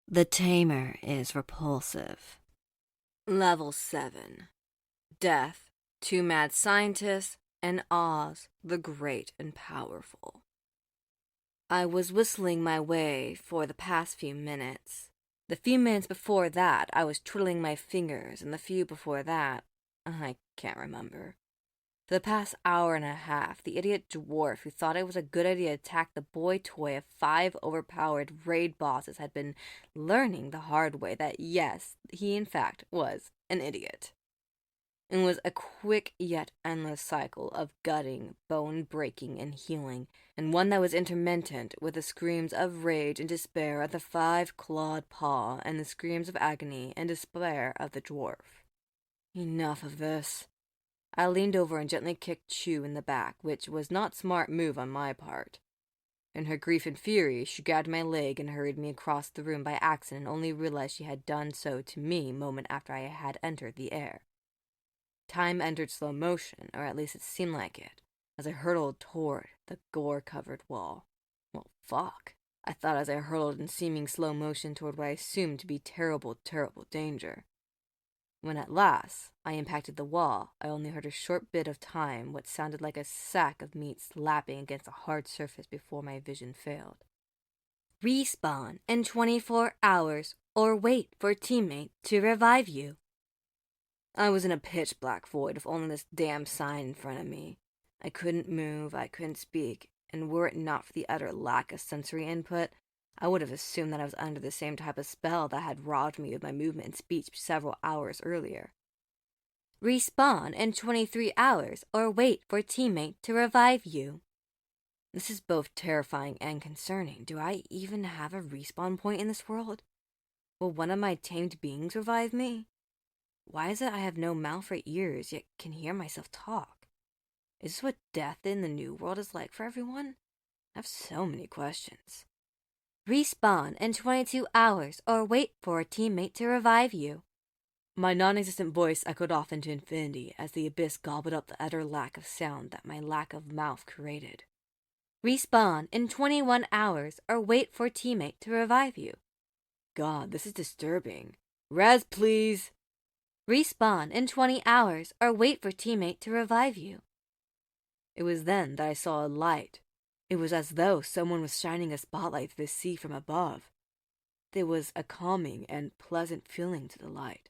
The Tamer is repulsive. Level 7. Death, 2 mad scientists, and Oz, the great and powerful. I was whistling my way for the past few minutes. The few minutes before that, I was twiddling my fingers, and the few before that, I can't remember. For the past hour and a half, the idiot dwarf who thought it was a good idea to attack the boy toy of 5 overpowered raid bosses had been learning the hard way that yes, he in fact was an idiot. It was a quick yet endless cycle of gutting, bone breaking, and healing, and one that was intermittent with the screams of rage and despair of the 5-clawed paw and the screams of agony and despair of the dwarf. Enough of this. I leaned over and gently kicked Chew in the back, which was not a smart move on my part. In her grief and fury, she grabbed my leg and hurried me across the room by accident and only realized she had done so to me a moment after I had entered the air. Time entered slow motion, or at least it seemed like it, as I hurtled toward the gore-covered wall. Well, fuck, I thought as I hurtled in seeming slow motion toward what I assumed to be terrible, terrible danger. When at last I impacted the wall, I only heard a short bit of time, what sounded like a sack of meat slapping against a hard surface before my vision failed. Respawn in 24 hours, or wait for a teammate to revive you. I was in a pitch-black void with only this damn sign in front of me. I couldn't move, I couldn't speak, and were it not for the utter lack of sensory input, I would have assumed that I was under the same type of spell that had robbed me of my movement and speech several hours earlier. Respawn in 23 hours, or wait for a teammate to revive you. This is both terrifying and concerning. Do I even have a respawn point in this world? Will one of my tamed beings revive me? Why is it I have no mouth or ears, yet can hear myself talk? Is this what death in the new world is like for everyone? I have so many questions. Respawn in 22 hours, or wait for a teammate to revive you. My non-existent voice echoed off into infinity as the abyss gobbled up the utter lack of sound that my lack of mouth created. Respawn in 21 hours, or wait for a teammate to revive you. God, this is disturbing. Res, please! Respawn in 20 hours, or wait for a teammate to revive you. It was then that I saw a light. It was as though someone was shining a spotlight through the sea from above. There was a calming and pleasant feeling to the light,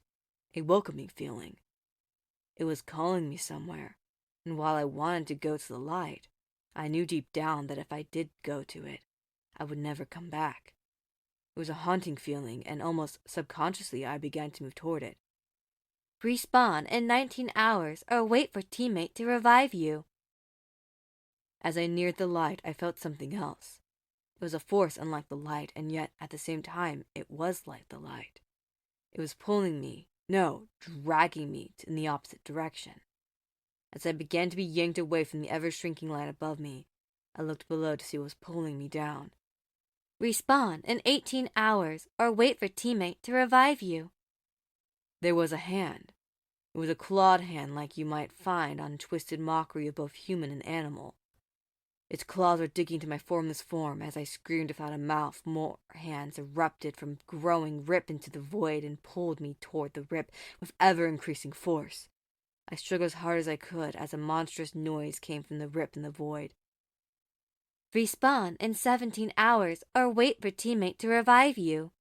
a welcoming feeling. It was calling me somewhere, and while I wanted to go to the light, I knew deep down that if I did go to it, I would never come back. It was a haunting feeling, and almost subconsciously I began to move toward it. Respawn in 19 hours, or wait for a teammate to revive you. As I neared the light, I felt something else. It was a force unlike the light, and yet, at the same time, it was like the light. It was pulling me, no, dragging me in the opposite direction. As I began to be yanked away from the ever-shrinking light above me, I looked below to see what was pulling me down. Respawn in 18 hours, or wait for a teammate to revive you. There was a hand. It was a clawed hand like you might find on twisted mockery of both human and animal. Its claws were digging into my formless form as I screamed without a mouth. More hands erupted from growing rip into the void and pulled me toward the rip with ever-increasing force. I struggled as hard as I could as a monstrous noise came from the rip in the void. Respawn in 17 hours, or wait for a teammate to revive you.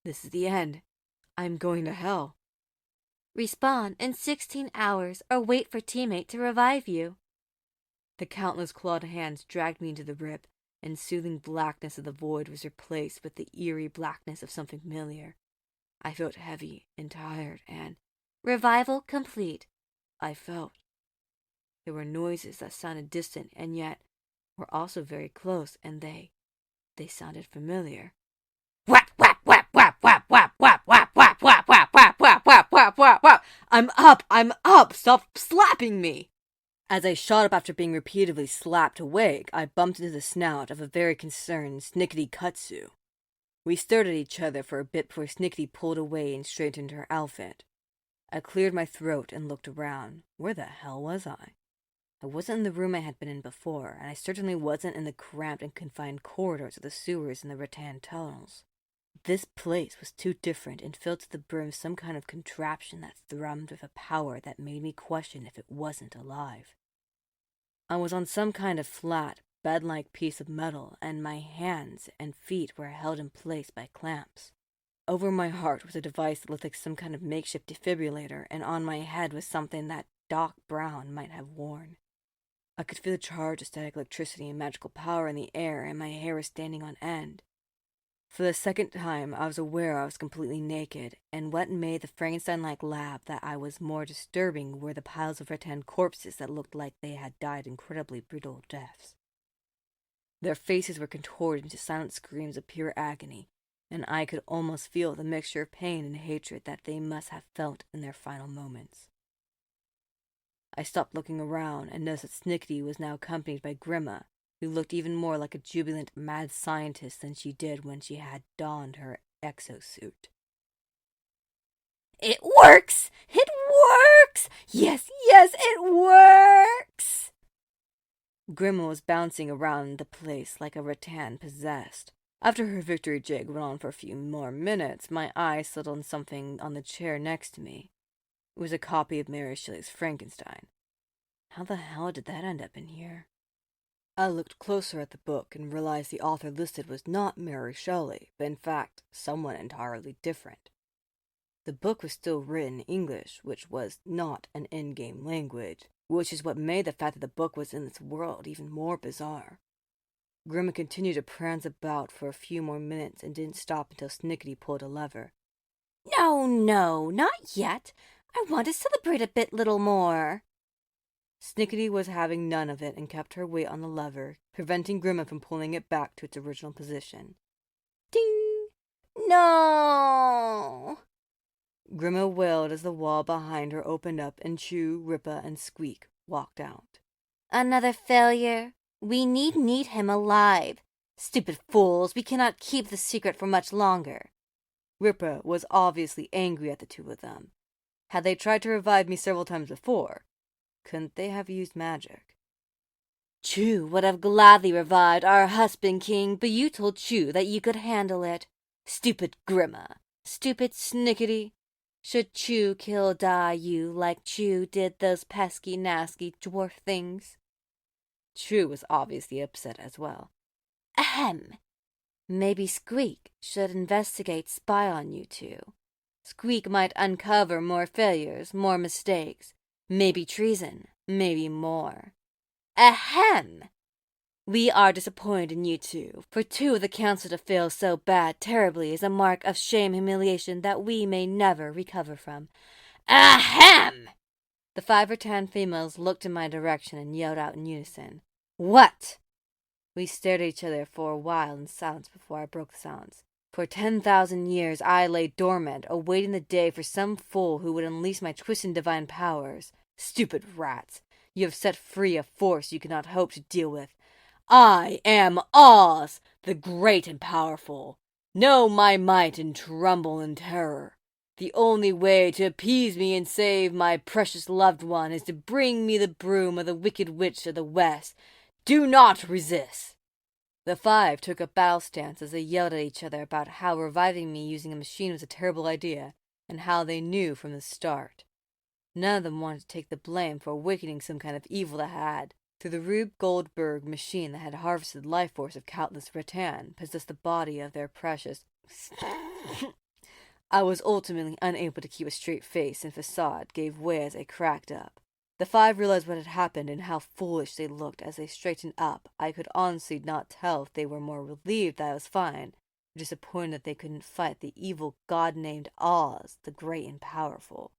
This is the end. I'm going to hell. Respawn in 16 hours, or wait for a teammate to revive you. The countless clawed hands dragged me into the rip, and soothing blackness of the void was replaced with the eerie blackness of something familiar. I felt heavy and tired, and revival complete, I felt. There were noises that sounded distant, and yet were also very close, and they sounded familiar. Whap, whap, whap, whap, whap, whap, whap, whap, whap, whap, whap, whap, whap, whap, whap, whap, whap. I'm up, stop slapping me! As I shot up after being repeatedly slapped awake, I bumped into the snout of a very concerned Snickety Kutsu. We stared at each other for a bit before Snickety pulled away and straightened her outfit. I cleared my throat and looked around. Where the hell was I? I wasn't in the room I had been in before, and I certainly wasn't in the cramped and confined corridors of the sewers in the rattan tunnels. This place was too different and filled to the brim some kind of contraption that thrummed with a power that made me question if it wasn't alive. I was on some kind of flat, bed-like piece of metal, and my hands and feet were held in place by clamps. Over my heart was a device that looked like some kind of makeshift defibrillator, and on my head was something that Doc Brown might have worn. I could feel the charge of static electricity and magical power in the air, and my hair was standing on end. For the second time, I was aware I was completely naked, and what made the Frankenstein-like lab that I was more disturbing were the piles of rattan corpses that looked like they had died incredibly brutal deaths. Their faces were contorted into silent screams of pure agony, and I could almost feel the mixture of pain and hatred that they must have felt in their final moments. I stopped looking around and noticed that Snickety was now accompanied by Grimma, who looked even more like a jubilant mad scientist than she did when she had donned her exosuit. "It works! It works! Yes, yes, it works!" Grimma was bouncing around the place like a rattan possessed. After her victory jig went on for a few more minutes, my eye settled on something on the chair next to me. It was a copy of Mary Shelley's Frankenstein. How the hell did that end up in here? I looked closer at the book and realized the author listed was not Mary Shelley, but in fact, someone entirely different. The book was still written in English, which was not an in-game language, which is what made the fact that the book was in this world even more bizarre. Grimma continued to prance about for a few more minutes and didn't stop until Snickety pulled a lever. "No, no, not yet. I want to celebrate a bit little more." Snickety was having none of it and kept her weight on the lever, preventing Grimma from pulling it back to its original position. Ding! No! Grimma wailed as the wall behind her opened up and Chew, Rippa, and Squeak walked out. "Another failure? We need him alive. Stupid fools, we cannot keep the secret for much longer." Rippa was obviously angry at the two of them. Had they tried to revive me several times before, couldn't they have used magic? "Chew would have gladly revived our husband king, but you told Chew that you could handle it. Stupid Grimma. Stupid Snickety. Should Chew kill die you like Chew did those pesky nasty dwarf things?" Chew was obviously upset as well. "Ahem. Maybe Squeak should investigate, spy on you two. Squeak might uncover more failures, more mistakes. Maybe treason, maybe more. Ahem! We are disappointed in you two, for two of the council to fail so bad terribly is a mark of shame and humiliation that we may never recover from. Ahem! The 5 or 10 females looked in my direction and yelled out in unison. "What?" We stared at each other for a while in silence before I broke the silence. For 10,000 years I lay dormant, awaiting the day for some fool who would unleash my twisted divine powers. Stupid rats! You have set free a force you cannot hope to deal with. I am Oz, the great and powerful. Know my might and tremble in terror. The only way to appease me and save my precious loved one is to bring me the broom of the Wicked Witch of the West. Do not resist." The 5 took a battle stance as they yelled at each other about how reviving me using a machine was a terrible idea, and how they knew from the start. None of them wanted to take the blame for awakening some kind of evil that had, through the Rube Goldberg machine that had harvested the life force of countless rattan, possessed the body of their precious... I was ultimately unable to keep a straight face, and facade gave way as I cracked up. The 5 realized what had happened and how foolish they looked as they straightened up. I could honestly not tell if they were more relieved that I was fine, or disappointed that they couldn't fight the evil god named Oz, the great and powerful.